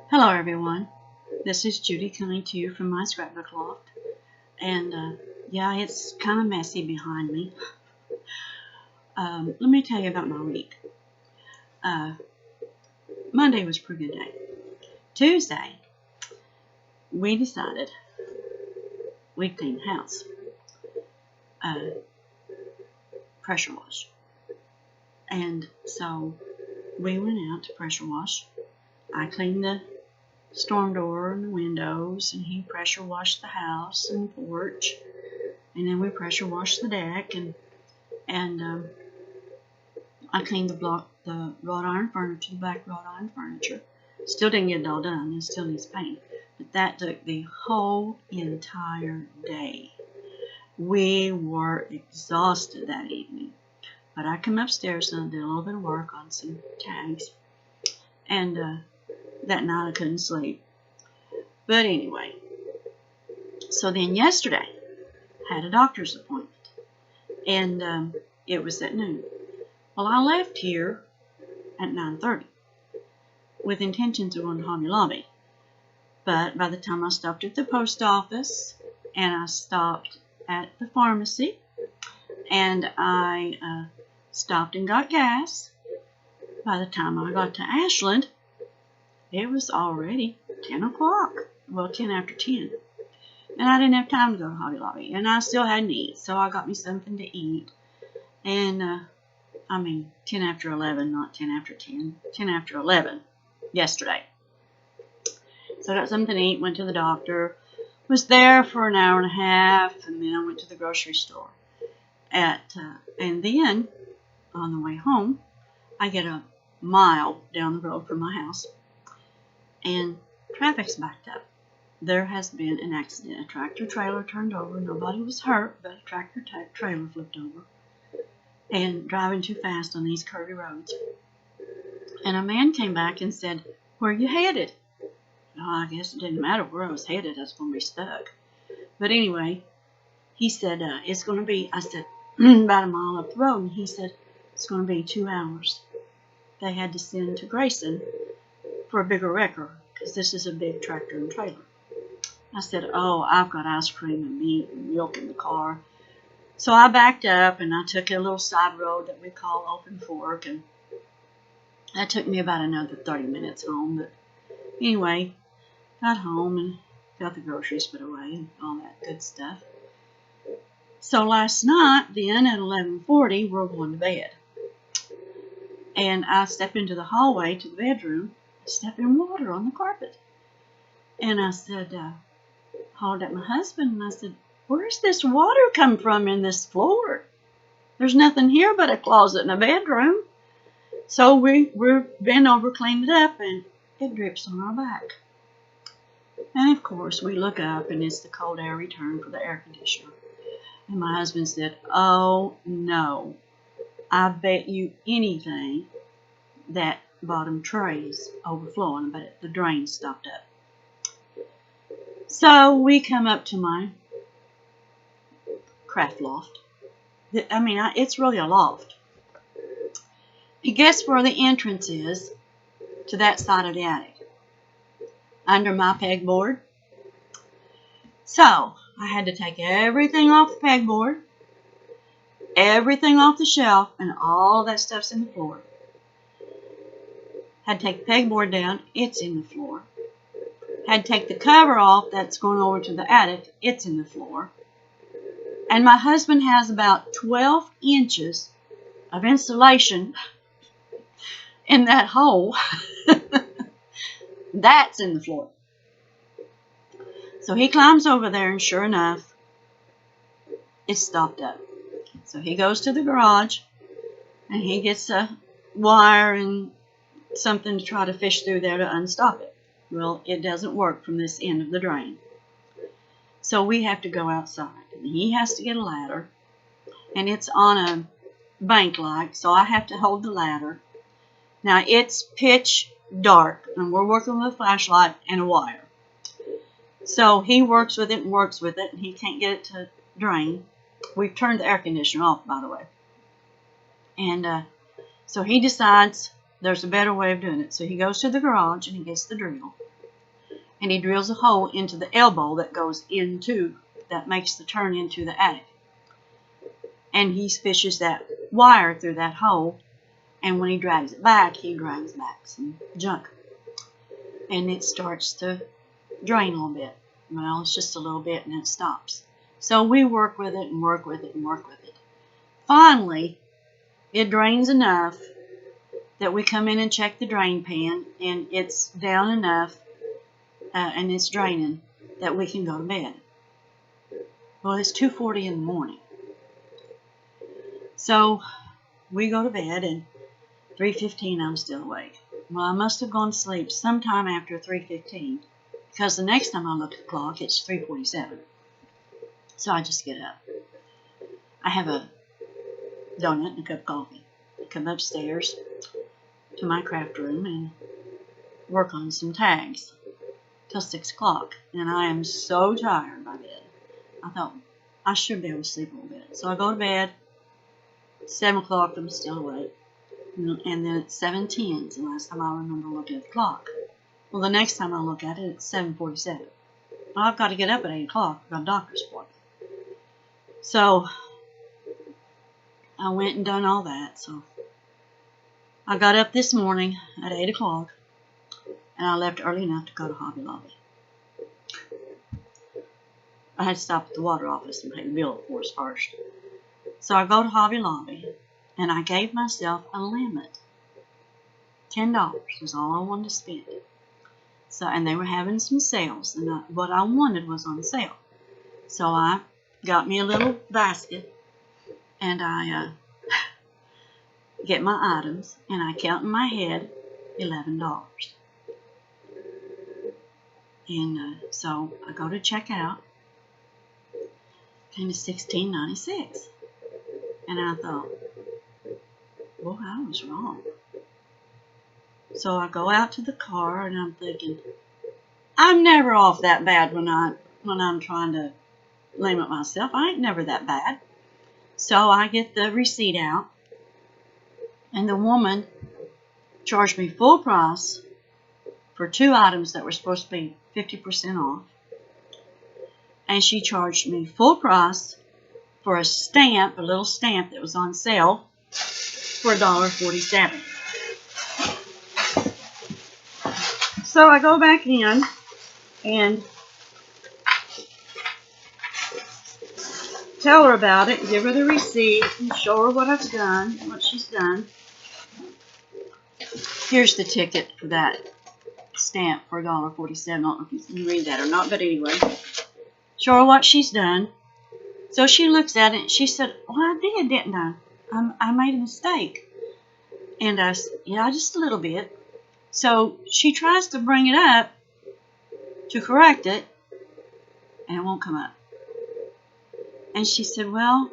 Hello everyone, this is Judy coming to you from my scrapbook loft, and yeah, it's kind of messy behind me. Let me tell you about my week. Uh, Monday was a pretty good day. Tuesday, we decided we'd clean the house, uh, pressure wash, and so we went out to pressure wash. I cleaned the storm door and the windows, and he pressure washed the house and the porch, and then we pressure washed the deck, and I cleaned the wrought iron furniture, the black wrought iron furniture. Still didn't get it all done. It still needs paint. But that took the whole entire day. We were exhausted that evening. But I come upstairs and I did a little bit of work on some tags. And that night I couldn't sleep. But anyway, so then yesterday I had a doctor's appointment. And it was at noon. Well, I left here at 9:30 with intentions of going to Hobby Lobby. But by the time I stopped at the post office and I stopped at the pharmacy and I stopped and got gas, by the time I got to Ashland, it was already 10 o'clock. Well, 10 after 10. And I didn't have time to go to Hobby Lobby. And I still hadn't eaten, so I got me something to eat. And 10 after 11, not 10 after 10. 10 after 11 yesterday. So I got something to eat, went to the doctor, was there for an hour and a half, and then I went to the grocery store. And then, on the way home, I get a mile down the road from my house, and traffic's backed up. There has been an accident. A tractor-trailer turned over. Nobody was hurt, but a tractor-trailer flipped over. And driving too fast on these curvy roads. And a man came back and said, "Where are you headed?" Well, I guess it didn't matter where I was headed. I was going to be stuck. But anyway, he said, it's going to be, I said, about a mile up the road. And he said, it's going to be 2 hours. They had to send to Grayson for a bigger wrecker because this is a big tractor and trailer. I said, oh, I've got ice cream and meat and milk in the car. So I backed up and I took a little side road that we call Open Fork, and that took me about another 30 minutes home. But anyway, got home and got the groceries put away and all that good stuff. So last night, then at 11:40, we're going to bed. And I step into the hallway to the bedroom, step in water on the carpet. And I said, hollered at my husband, and I said, where's this water come from in this floor? There's nothing here but a closet and a bedroom. So we're bent over, cleaned it up, and it drips on our back. And of course, we look up, and it's the cold air return for the air conditioner. And my husband said, oh no, I bet you anything that bottom tray's overflowing, but the drain stopped up. So we come up to my craft loft. It's really a loft. You guess where the entrance is to that side of the attic? Under my pegboard. So I had to take everything off the pegboard, everything off the shelf, and all that stuff's in the floor. Had to take the pegboard down, it's in the floor. Had to take the cover off, that's going over to the attic, it's in the floor. And my husband has about 12 inches of insulation in that hole. That's in the floor. So he climbs over there, and sure enough, it's stopped up. So he goes to the garage, and he gets a wire and something to try to fish through there to unstop it. Well, it doesn't work from this end of the drain. So we have to go outside. And he has to get a ladder, and it's on a bank like, so I have to hold the ladder. Now it's pitch dark, and we're working with a flashlight and a wire. So he works with it, and he can't get it to drain. We've turned the air conditioner off, by the way. And so he decides there's a better way of doing it. So he goes to the garage and he gets the drill. and he drills a hole into the elbow that makes the turn into the attic. And he fishes that wire through that hole, and when he drags it back, he drags back some junk. And it starts to drain a little bit. Well, it's just a little bit and then it stops. So we work with it and work with it and work with it. Finally, it drains enough that we come in and check the drain pan, and it's down enough and it's draining that we can go to bed. Well, it's 2:40 in the morning. So we go to bed, and 3:15 I'm still awake. Well, I must have gone to sleep sometime after 3:15, because the next time I look at the clock, it's 3:47. So I just get up. I have a donut and a cup of coffee. I come upstairs to my craft room and work on some tags till 6 o'clock. And I am so tired by then. I thought I should be able to sleep a little bit. So I go to bed. 7 o'clock, I'm still awake. And then it's 7:10 is the last time I remember looking at the clock. Well, the next time I look at it, it's 7:47. Well, I've got to get up at 8 o'clock. I've got a doctor's appointment. So I went and done all that. So I got up this morning at 8 o'clock, and I left early enough to go to Hobby Lobby. I had to stop at the water office and pay the bill, of course, first. So I go to Hobby Lobby, and I gave myself a limit. $10 was all I wanted to spend. So, and they were having some sales, and what I wanted was on sale. So I got me a little basket, and I get my items, and I count in my head $11. And so I go to check out, came to $16.96. And I thought, well, I was wrong. So I go out to the car, and I'm thinking, I'm never off that bad when I'm trying to limit myself. I ain't never that bad. So I get the receipt out, and the woman charged me full price for 2 items that were supposed to be 50% off. And she charged me full price for a little stamp that was on sale for $1.47. So I go back in and tell her about it, give her the receipt, and show her what I've done, what she's done. Here's the ticket for that stamp for $1.47. I don't know if you can read that or not, but anyway, show her what she's done. So she looks at it, and she said, well, I did, didn't I? I made a mistake. And I said, yeah, just a little bit. So she tries to bring it up to correct it, and it won't come up. And she said, well,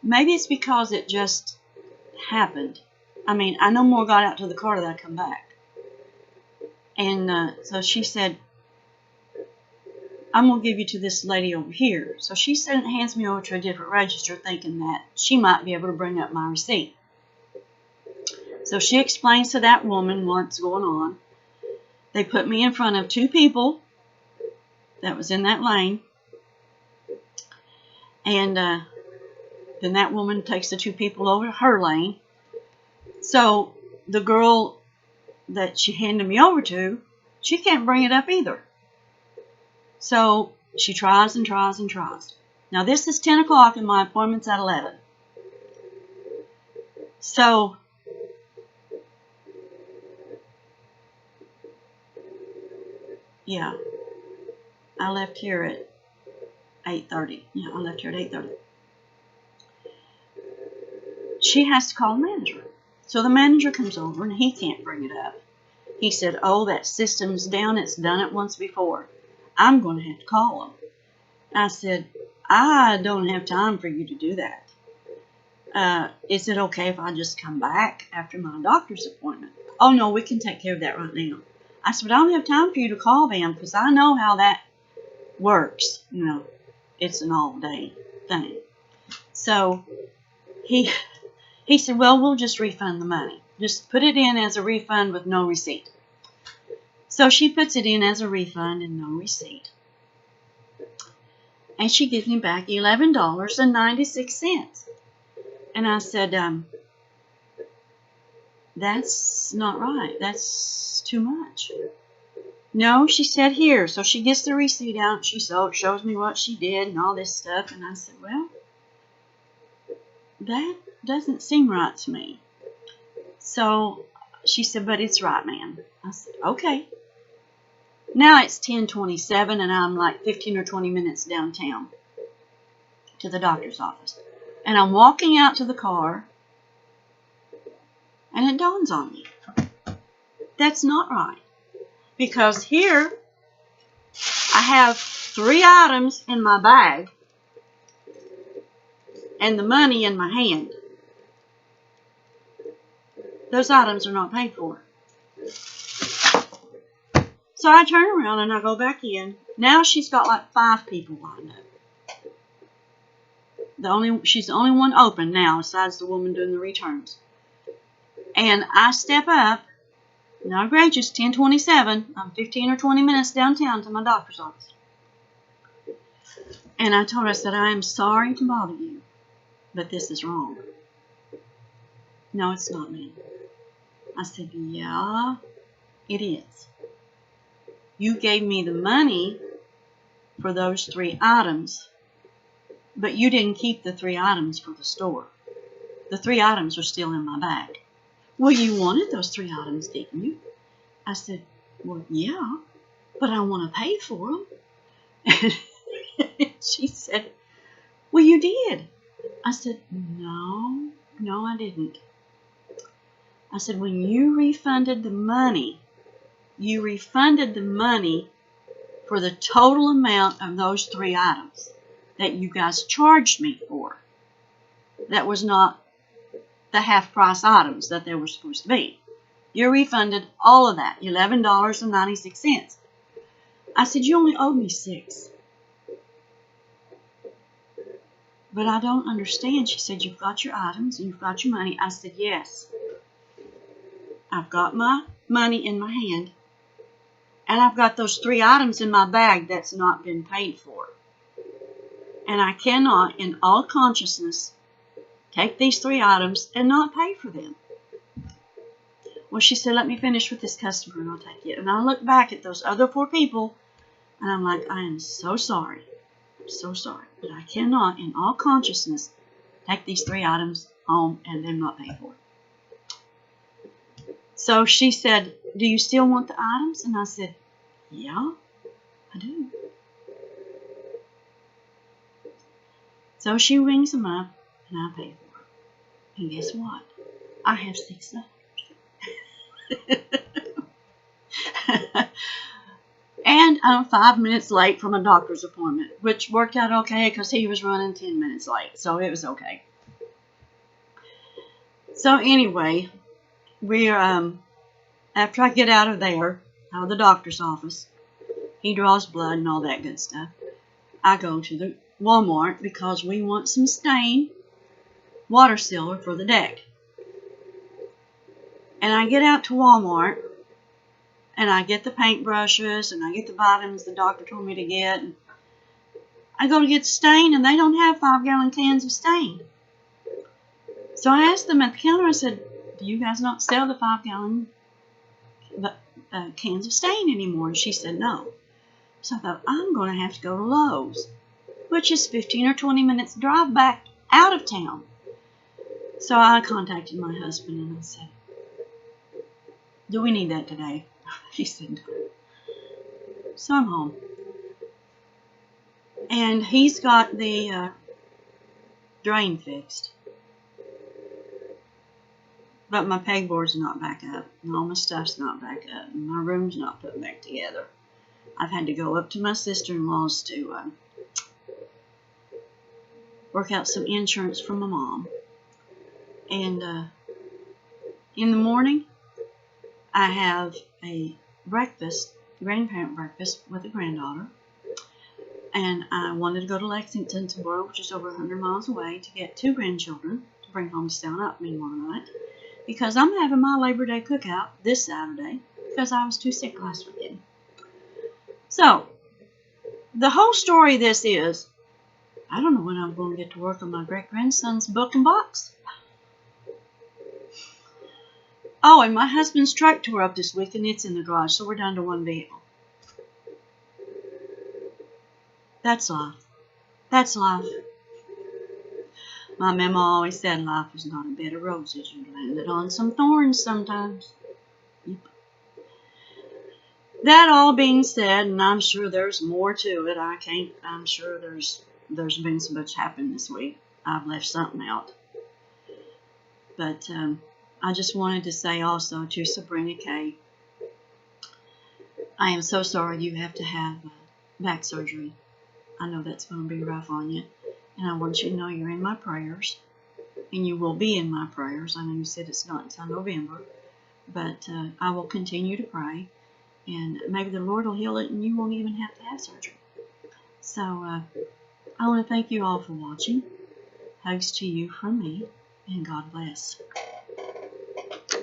maybe it's because it just happened. I mean, I no more got out to the car than I come back. And so she said, I'm going to give you to this lady over here. So she hands me over to a different register, thinking that she might be able to bring up my receipt. So she explains to that woman what's going on. They put me in front of 2 people that was in that lane. And then that woman takes the 2 people over to her lane. So the girl that she handed me over to, she can't bring it up either. So she tries and tries and tries. Now this is 10 o'clock and my appointment's at 11. So yeah, I left here at 8:30. Yeah, I left here at 8:30. She has to call the manager. So the manager comes over and he can't bring it up. He said, oh, that system's down. It's done it once before. I'm going to have to call them. I said, I don't have time for you to do that. Is it okay if I just come back after my doctor's appointment? Oh, no, we can take care of that right now. I said, but I don't have time for you to call them because I know how that works. You know, it's an all-day thing. So he said, well, we'll just refund the money. Just put it in as a refund with no receipt. So she puts it in as a refund and no receipt. And she gives me back $11.96. And I said, that's not right. That's too much. No, she said, here. So she gets the receipt out. She shows me what she did and all this stuff. And I said, well, that doesn't seem right to me. So she said, but it's right, ma'am. I said, okay. Now it's 10:27 and I'm like 15 or 20 minutes downtown to the doctor's office. And I'm walking out to the car and it dawns on me. That's not right. Because here I have 3 items in my bag and the money in my hand. Those items are not paid for. So I turn around and I go back in. Now she's got like 5 people lined up. She's the only one open now, besides the woman doing the returns. And I step up. Now, granted, it's 10:27. I'm 15 or 20 minutes downtown to my doctor's office. And I told her, I said, I am sorry to bother you, but this is wrong. No, it's not, ma'am. I said, yeah, it is. You gave me the money for those 3 items, but you didn't keep the 3 items for the store. The 3 items are still in my bag. Well, you wanted those 3 items, didn't you? I said, well, yeah, but I want to pay for them. And she said, well, you did. I said, no, I didn't. I said, when you refunded the money, you refunded the money for the total amount of those 3 items that you guys charged me for. That was not the half-price items that they were supposed to be. You refunded all of that, $11.96. I said, you only owed me $6. But I don't understand. She said, you've got your items and you've got your money. I said, yes. I've got my money in my hand. And I've got those 3 items in my bag that's not been paid for. And I cannot, in all consciousness, take these 3 items and not pay for them. Well, she said, let me finish with this customer and I'll take it. And I look back at those other 4 people and I'm like, I am so sorry. I'm so sorry. But I cannot, in all consciousness, take these 3 items home and them not pay for it. So she said, do you still want the items? And I said, yeah, I do. So she rings them up and I pay for it. And guess what? I have $6. And I'm 5 minutes late from a doctor's appointment, which worked out okay because he was running 10 minutes late, so it was okay. So anyway, we're after I get out of the doctor's office, he draws blood and all that good stuff. I go to the Walmart because we want some stain water sealer for the deck. And I get out to Walmart, and I get the paintbrushes, and I get the vitamins the doctor told me to get. And I go to get stain, and they don't have 5-gallon cans of stain. So I asked them at the counter, I said, do you guys not sell the 5-gallon cans of stain anymore? And she said, no. So I thought, I'm going to have to go to Lowe's, which is 15 or 20 minutes drive back out of town. So I contacted my husband, and I said, do we need that today? He said, no. So I'm home. And he's got the drain fixed. But my pegboard's not back up. And all my stuff's not back up. And my room's not put back together. I've had to go up to my sister-in-law's to work out some insurance from my mom. And in the morning, I have a grandparent breakfast with a granddaughter. And I wanted to go to Lexington tomorrow, which is over 100 miles away, to get 2 grandchildren to bring home to stay up me one night. Because I'm having my Labor Day cookout this Saturday. because I was too sick last weekend. So, the whole story of this is, I don't know when I'm going to get to work on my great-grandson's book and box. Oh, and my husband's truck tore up this week, and it's in the garage, so we're down to one vehicle. That's life. That's life. My mama always said life is not a bed of roses. You landed on some thorns sometimes. Yep. That all being said, and I'm sure there's more to it. I'm sure there's been so much happened this week. I've left something out. But I just wanted to say also to Sabrina Kay, I am so sorry you have to have back surgery. I know that's going to be rough on you. And I want you to know you're in my prayers. And you will be in my prayers. I know you said it's not until November. But I will continue to pray. And maybe the Lord will heal it and you won't even have to have surgery. So I want to thank you all for watching. Hugs to you from me. And God bless.